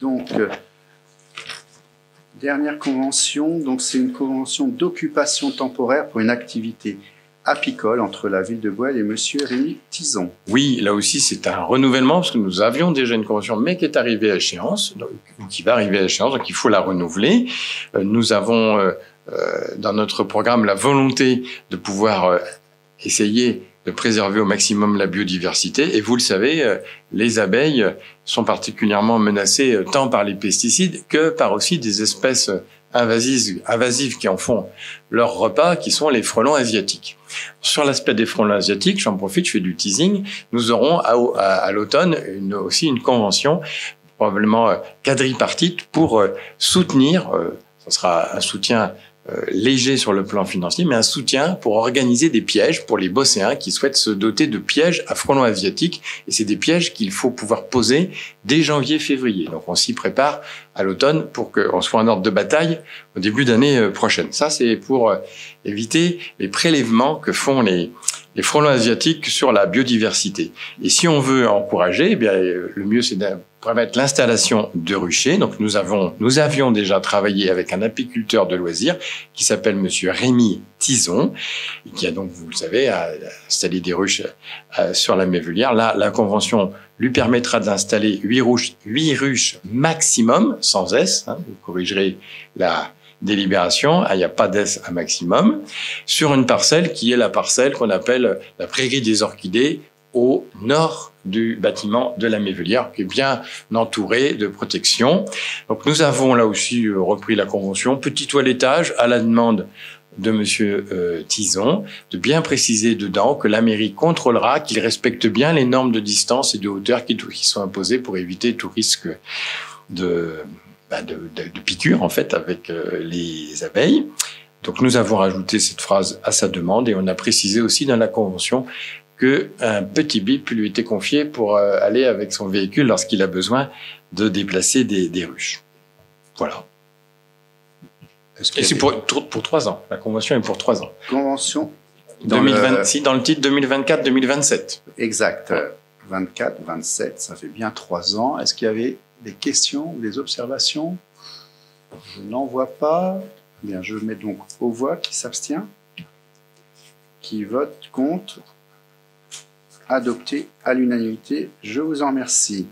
Donc, dernière convention, donc c'est une convention d'occupation temporaire pour une activité apicole entre la ville de Boël et monsieur Rémy Tison. Oui, là aussi c'est un renouvellement parce que nous avions déjà une convention mais qui est arrivée à échéance, donc, qui va arriver à échéance, donc il faut la renouveler. Nous avons dans notre programme la volonté de pouvoir essayer de préserver au maximum la biodiversité. Et vous le savez, les abeilles sont particulièrement menacées tant par les pesticides que par aussi des espèces invasives qui en font leur repas, qui sont les frelons asiatiques. Sur l'aspect des frelons asiatiques, j'en profite, je fais du teasing, nous aurons à l'automne aussi une convention probablement quadripartite pour soutenir, ce sera un soutien léger sur le plan financier, mais un soutien pour organiser des pièges pour les bosséens qui souhaitent se doter de pièges à frelons asiatiques. Et c'est des pièges qu'il faut pouvoir poser dès janvier-février. Donc on s'y prépare à l'automne pour qu'on soit en ordre de bataille au début d'année prochaine. Ça, c'est pour éviter les prélèvements que font les frelons asiatiques sur la biodiversité. Et si on veut encourager, eh bien, le mieux c'est de permettre l'installation de ruchers. Donc nous avions déjà travaillé avec un apiculteur de loisirs qui s'appelle monsieur Rémy Tison, et qui a donc, vous le savez, installé des ruches sur la Mévulière. Là, la convention lui permettra d'installer 8 ruches maximum, sans S, hein, vous corrigerez la délibération, il n'y a pas d'S à maximum, sur une parcelle qui est la parcelle qu'on appelle la prairie des orchidées au nord du bâtiment de la Mévulière, qui est bien entouré de protection. Donc nous avons là aussi repris la convention, petit toilettage à la demande de monsieur Tison, de bien préciser dedans que la mairie contrôlera qu'il respecte bien les normes de distance et de hauteur qui sont imposées pour éviter tout risque de piqûres en fait avec les abeilles. Donc nous avons rajouté cette phrase à sa demande et on a précisé aussi dans la convention qu'un petit bip lui était confié pour aller avec son véhicule lorsqu'il a besoin de déplacer des ruches. Voilà. Et c'est pour 3 ans. La convention est pour 3 ans. Convention dans le titre 2024-2027. Exact. 24, 27, ça fait bien 3 ans. Est-ce qu'il y avait des questions ou des observations? Je n'en vois pas. Bien, je mets donc aux voix. Qui s'abstient? Qui vote contre? Adopté à l'unanimité. Je vous en remercie.